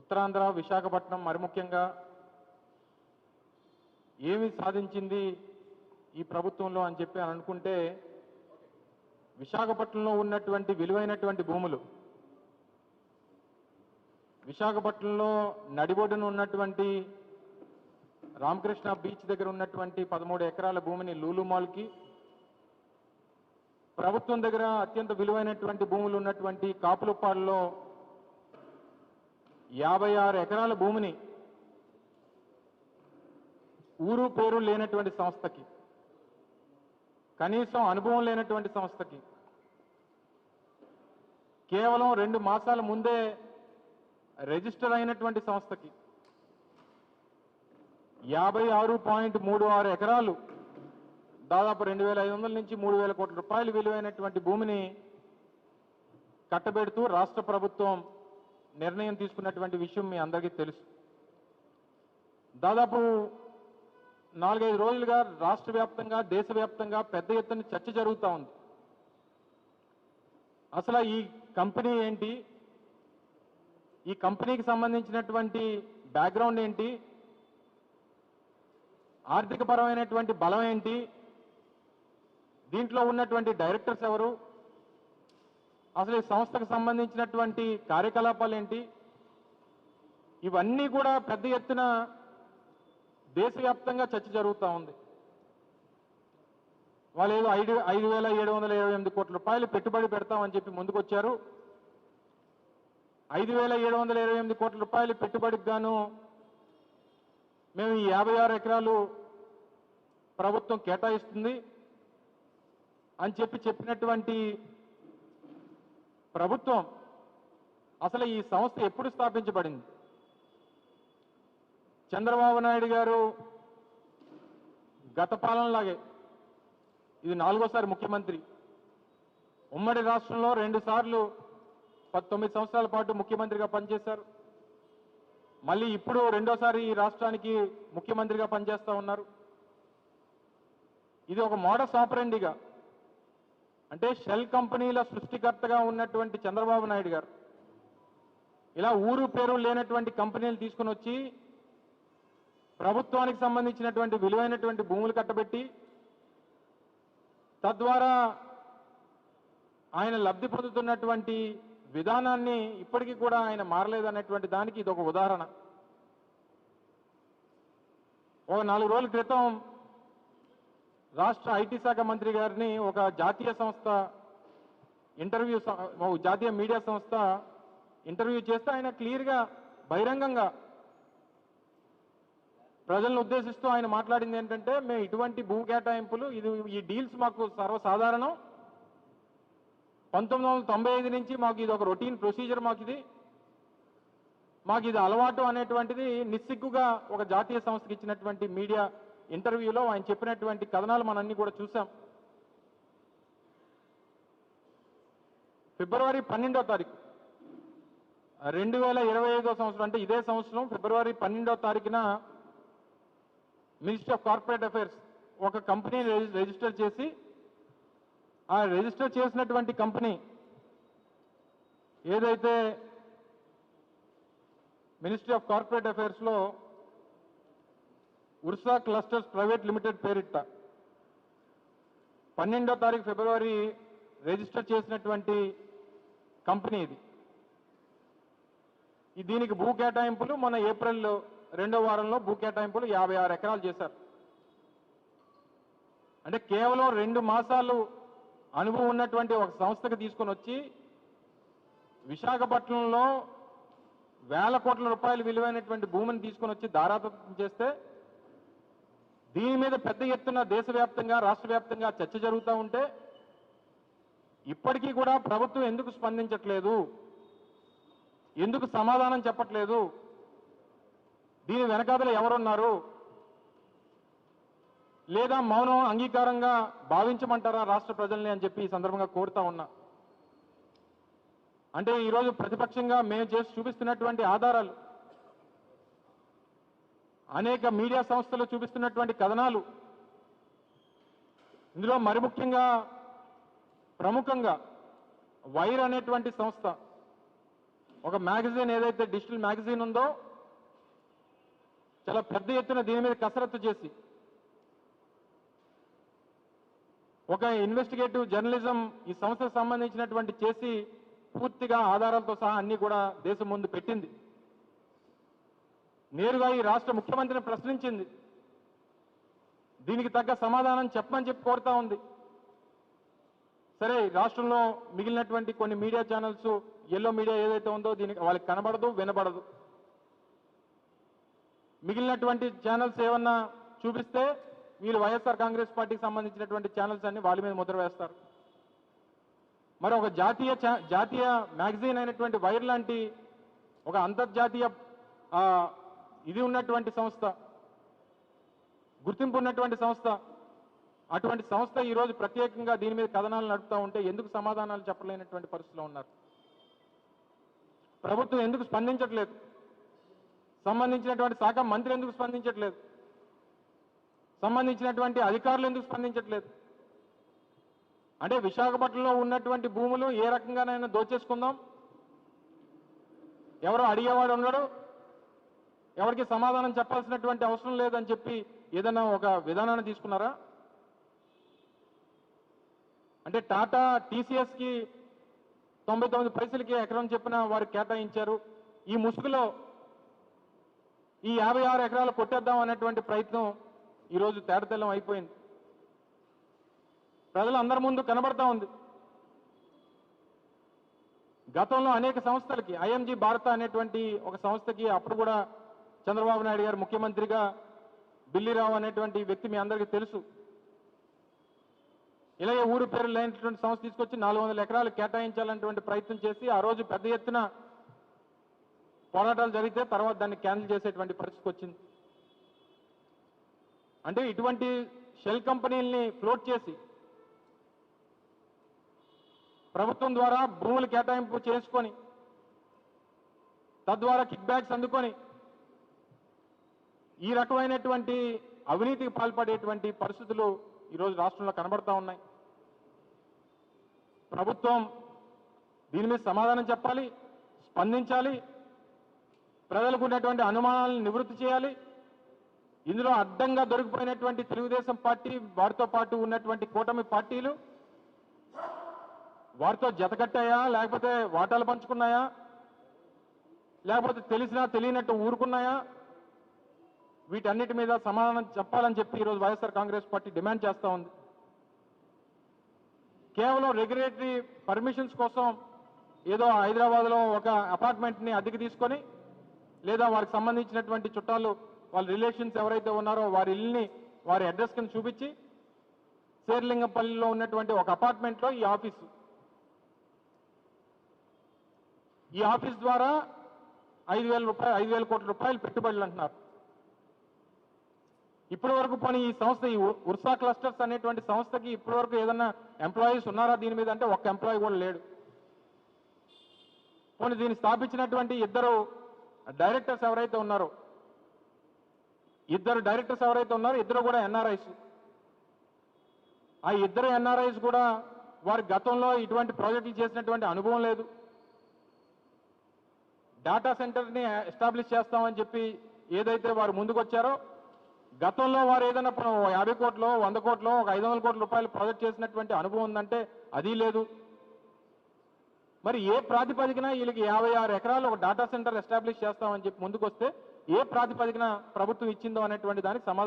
ఉత్తరాంధ్ర విశాఖపట్నం మరి ముఖ్యంగా ఏమి సాధించింది ఈ ప్రభుత్వంలో అని చెప్పి అనుకుంటే విశాఖపట్నంలో ఉన్నటువంటి విలువైనటువంటి భూములు, విశాఖపట్నంలో నడిబొడ్డున ఉన్నటువంటి రామకృష్ణ బీచ్ దగ్గర ఉన్నటువంటి 13 ఎకరాల భూమిని లూలు మాల్కి, ప్రభుత్వం దగ్గర అత్యంత విలువైనటువంటి భూములు ఉన్నటువంటి కాపులపాడులో 56 ఎకరాల భూమిని ఊరు పేరు లేనటువంటి సంస్థకి, కనీసం అనుభవం లేనటువంటి సంస్థకి కేవలం 2 మాసాల ముందే రిజిస్టర్ అయినటువంటి సంస్థకి 56.36 ఎకరాలు, దాదాపు 2,500 నుంచి 3,000 కోట్ల రూపాయలు విలువైనటువంటి భూమిని కట్టబెడుతూ రాష్ట్ర ప్రభుత్వం నిర్ణయం తీసుకున్నటువంటి విషయం మీ అందరికీ తెలుసు. దాదాపు 4-5 రోజులుగా రాష్ట్ర వ్యాప్తంగా దేశవ్యాప్తంగా పెద్ద ఎత్తున చర్చ జరుగుతూ ఉంది. అసలు ఈ కంపెనీ ఏంటి, ఈ కంపెనీకి సంబంధించినటువంటి బ్యాక్గ్రౌండ్ ఏంటి, ఆర్థికపరమైనటువంటి బలం ఏంటి, దీంట్లో ఉన్నటువంటి డైరెక్టర్స్ ఎవరు, అసలు ఈ సంస్థకు సంబంధించినటువంటి కార్యకలాపాలు ఏంటి, ఇవన్నీ కూడా పెద్ద ఎత్తున దేశవ్యాప్తంగా చర్చ జరుగుతూ ఉంది. వాళ్ళు ఏదో 5,728 కోట్ల రూపాయలు పెట్టుబడి పెడతామని చెప్పి ముందుకొచ్చారు. 5,728 కోట్ల రూపాయలు పెట్టుబడికి గాను మేము ఈ 56 ఎకరాలు ప్రభుత్వం కేటాయిస్తుంది అని చెప్పినటువంటి ప్రభుత్వం అసలు ఈ సంస్థ ఎప్పుడు స్థాపించబడింది? చంద్రబాబు నాయుడు గారు గత పాలనలాగే ఇది 4వ ముఖ్యమంత్రి. ఉమ్మడి రాష్ట్రంలో 2 సార్లు 19 సంవత్సరాల పాటు ముఖ్యమంత్రిగా పనిచేశారు. మళ్ళీ ఇప్పుడు 2వసారి ఈ రాష్ట్రానికి ముఖ్యమంత్రిగా పనిచేస్తూ ఉన్నారు. ఇది ఒక మోడస్ ఆపరెండిగా, అంటే షెల్ కంపెనీల సృష్టికర్తగా ఉన్నటువంటి చంద్రబాబు నాయుడు గారు ఇలా ఊరు పేరు లేనటువంటి కంపెనీలు తీసుకుని వచ్చి ప్రభుత్వానికి సంబంధించినటువంటి విలువైనటువంటి భూములు కట్టబెట్టి తద్వారా ఆయన లబ్ధి పొందుతున్నటువంటి విధానాన్ని ఇప్పటికీ కూడా ఆయన మారలేదనేటువంటి దానికి ఇది ఒక ఉదాహరణ. ఒక 4 రోజుల క్రితం రాష్ట్ర ఐటీ శాఖ మంత్రి గారిని ఒక జాతీయ సంస్థ జాతీయ మీడియా సంస్థ ఇంటర్వ్యూ చేస్తే ఆయన క్లియర్గా బహిరంగంగా ప్రజలను ఉద్దేశిస్తూ ఆయన మాట్లాడింది ఏంటంటే, మేము ఇటువంటి భూ కేటాయింపులు ఈ డీల్స్ మాకు సర్వసాధారణం, 1995 నుంచి మాకు ఇది ఒక రొటీన్ ప్రొసీజర్, మాకు ఇది అలవాటు అనేటువంటిది నిస్సిగ్గుగా ఒక జాతీయ సంస్థకి ఇచ్చినటువంటి మీడియా ఇంటర్వ్యూలో ఆయన చెప్పినటువంటి కథనాలు మనన్నీ కూడా చూసాం. ఫిబ్రవరి 12వ తారీఖు 2025వ సంవత్సరం, అంటే ఇదే సంవత్సరం ఫిబ్రవరి 12వ తారీఖున మినిస్ట్రీ ఆఫ్ కార్పొరేట్ అఫైర్స్ ఒక కంపెనీని రిజిస్టర్ చేసి, ఆ రిజిస్టర్ చేసినటువంటి కంపెనీ ఏదైతే మినిస్ట్రీ ఆఫ్ కార్పొరేట్ అఫైర్స్లో ఉర్సా క్లస్టర్స్ ప్రైవేట్ లిమిటెడ్ పేరిట 12వ తారీఖు ఫిబ్రవరి రిజిస్టర్ చేసినటువంటి కంపెనీ ఇది. దీనికి భూ కేటాయింపులు మొన్న ఏప్రిల్ 2వ వారంలో భూ కేటాయింపులు 56 ఎకరాలు చేశారు. అంటే కేవలం 2 మాసాలు అనుభవం ఉన్నటువంటి ఒక సంస్థకు తీసుకొని వచ్చి విశాఖపట్నంలో వేల కోట్ల రూపాయలు విలువైనటువంటి భూమిని తీసుకొని వచ్చి దారాదత్తం చేస్తే దీని మీద పెద్ద ఎత్తున దేశవ్యాప్తంగా రాష్ట్ర వ్యాప్తంగా చర్చ జరుగుతూ ఉంటే ఇప్పటికీ కూడా ప్రభుత్వం ఎందుకు స్పందించట్లేదు, ఎందుకు సమాధానం చెప్పట్లేదు, దీని వెనకాతల ఎవరున్నారు, లేదా మౌనం అంగీకారంగా భావించమంటారా రాష్ట్ర ప్రజల్ని అని చెప్పి ఈ సందర్భంగా కోరుతా ఉన్నా. అంటే ఈరోజు ప్రతిపక్షంగా మేము చేసి చూపిస్తున్నటువంటి ఆధారాలు, అనేక మీడియా సంస్థలు చూపిస్తున్నటువంటి కథనాలు, ఇందులో మరి ముఖ్యంగా ప్రముఖంగా వైర్ అనేటువంటి సంస్థ ఒక మ్యాగజైన్ ఏదైతే డిజిటల్ మ్యాగజైన్ ఉందో చాలా పెద్ద ఎత్తున దీని మీద కసరత్తు చేసి ఒక ఇన్వెస్టిగేటివ్ జర్నలిజం ఈ సంస్థకు సంబంధించినటువంటి చేసి పూర్తిగా ఆధారాలతో సహా అన్ని కూడా దేశం ముందు పెట్టింది. నేరుగా ఈ రాష్ట్ర ముఖ్యమంత్రిని ప్రశ్నించింది. దీనికి తగ్గ సమాధానం చెప్పమని చెప్పి కోరుతా ఉంది. సరే, రాష్ట్రంలో మిగిలినటువంటి కొన్ని మీడియా ఛానల్స్, ఎల్లో మీడియా ఏదైతే ఉందో దీనికి వాళ్ళకి కనబడదు, వినబడదు. మిగిలినటువంటి ఛానల్స్ ఏమన్నా చూపిస్తే వీళ్ళు వైఎస్ఆర్ కాంగ్రెస్ పార్టీకి సంబంధించినటువంటి ఛానల్స్ అన్ని వాళ్ళ మీద ముద్ర వేస్తారు. మరి ఒక జాతీయ మ్యాగజైన్ అయినటువంటి వైర్ లాంటి ఒక అంతర్జాతీయ ఇది ఉన్నటువంటి సంస్థ, గుర్తింపు ఉన్నటువంటి సంస్థ, అటువంటి సంస్థ ఈరోజు ప్రత్యేకంగా దీని మీద కథనాలు నడుపుతూ ఉంటే ఎందుకు సమాధానాలు చెప్పలేనటువంటి పరిస్థితిలో ఉన్నారు? ప్రభుత్వం ఎందుకు స్పందించట్లేదు? సంబంధించినటువంటి శాఖ మంత్రి ఎందుకు స్పందించట్లేదు? సంబంధించినటువంటి అధికారులు ఎందుకు స్పందించట్లేదు? అంటే విశాఖపట్నంలో ఉన్నటువంటి భూములు ఏ రకంగానైనా దోచేసుకుందాం, ఎవరో అడిగేవాడు ఉన్నాడు, ఎవరికి సమాధానం చెప్పాల్సినటువంటి అవసరం లేదని చెప్పి ఏదైనా ఒక విధానాన్ని తీసుకున్నారా? అంటే టాటా టీసీఎస్కి 99 పైసలకి ఎకరం చెప్పిన వారికి కేటాయించారు. ఈ ముసుగులో ఈ 56 ఎకరాలు కొట్టేద్దాం అనేటువంటి ప్రయత్నం ఈరోజు తేటతెల్లం అయిపోయింది. ప్రజలందరి ముందు కనబడతా ఉంది. గతంలో అనేక సంస్థలకి, ఐఎంజీ భారత అనేటువంటి ఒక సంస్థకి అప్పుడు కూడా చంద్రబాబు నాయుడు గారు ముఖ్యమంత్రిగా బిల్లిరావు అనేటువంటి వ్యక్తి మీ అందరికీ తెలుసు. ఇలాగే ఊరు పేరు లేనటువంటి సంస్థ తీసుకొచ్చి 400 ఎకరాలు కేటాయించాలనేటువంటి ప్రయత్నం చేసి ఆ రోజు పెద్ద ఎత్తున పోరాటాలు జరిగితే తర్వాత దాన్ని క్యాన్సిల్ చేసేటువంటి పరిస్థితి వచ్చింది. అంటే ఇటువంటి షెల్ కంపెనీల్ని ఫ్లోట్ చేసి ప్రభుత్వం ద్వారా భూములు కేటాయింపు చేసుకొని తద్వారా కిక్ బ్యాక్స్ అందుకొని ఈ రకమైనటువంటి అవినీతికి పాల్పడేటువంటి పరిస్థితులు ఈరోజు రాష్ట్రంలో కనబడతా ఉన్నాయి. ప్రభుత్వం దీని మీద సమాధానం చెప్పాలి, స్పందించాలి, ప్రజలకు ఉన్నటువంటి అనుమానాలను నివృత్తి చేయాలి. ఇందులో అడ్డంగా దొరికిపోయినటువంటి తెలుగుదేశం పార్టీ, వారితో పాటు ఉన్నటువంటి కూటమి పార్టీలు వారితో జతకట్టాయా, లేకపోతే వాటాలు పంచుకున్నాయా, లేకపోతే తెలిసినా తెలియనట్టు ఊరుకున్నాయా, వీటన్నిటి మీద సమాధానం చెప్పాలని చెప్పి ఈరోజు వైఎస్ఆర్ కాంగ్రెస్ పార్టీ డిమాండ్ చేస్తూ ఉంది. కేవలం రెగ్యులేటరీ పర్మిషన్స్ కోసం ఏదో హైదరాబాద్లో ఒక అపార్ట్మెంట్ని అద్దెకి తీసుకొని, లేదా వారికి సంబంధించినటువంటి చుట్టాలు, వాళ్ళ రిలేషన్స్ ఎవరైతే ఉన్నారో వారి ఇల్లుని వారి అడ్రస్ కింద చూపించి శేర్లింగంపల్లిలో ఉన్నటువంటి ఒక అపార్ట్మెంట్లో ఈ ఆఫీస్ ద్వారా 5,000 కోట్ల రూపాయలు పెట్టుబడులు అంటున్నారు. ఇప్పటి వరకు పోనీ ఈ సంస్థ, ఈ ఉర్సా క్లస్టర్స్ అనేటువంటి సంస్థకి ఇప్పటి వరకు ఏదన్నా ఎంప్లాయీస్ ఉన్నారా దీని మీద అంటే ఒక్క ఎంప్లాయీ కూడా లేడు. పోనీ దీన్ని స్థాపించినటువంటి ఇద్దరు డైరెక్టర్స్ ఎవరైతే ఉన్నారో ఇద్దరు కూడా ఎన్ఆర్ఐస్. ఆ ఇద్దరు ఎన్ఆర్ఐస్ కూడా వారి గతంలో ఇటువంటి ప్రాజెక్టులు చేసినటువంటి అనుభవం లేదు. డేటా సెంటర్ని ఎస్టాబ్లిష్ చేస్తామని చెప్పి ఏదైతే వారు ముందుకు వచ్చారో, గతంలో వారు ఏదైనా 50 కోట్లు, 100 కోట్లు, ఒక 500 కోట్ల రూపాయలు ప్రాజెక్ట్ చేసినటువంటి అనుభవం ఉందంటే అది లేదు. మరి ఏ ప్రాతిపదికన వీళ్ళకి 56 ఎకరాలు ఒక డేటా సెంటర్ ఎస్టాబ్లిష్ చేస్తామని చెప్పి ముందుకు వస్తే ఏ ప్రాతిపదికన ప్రభుత్వం ఇచ్చిందో అనేటువంటి దానికి సమాధానం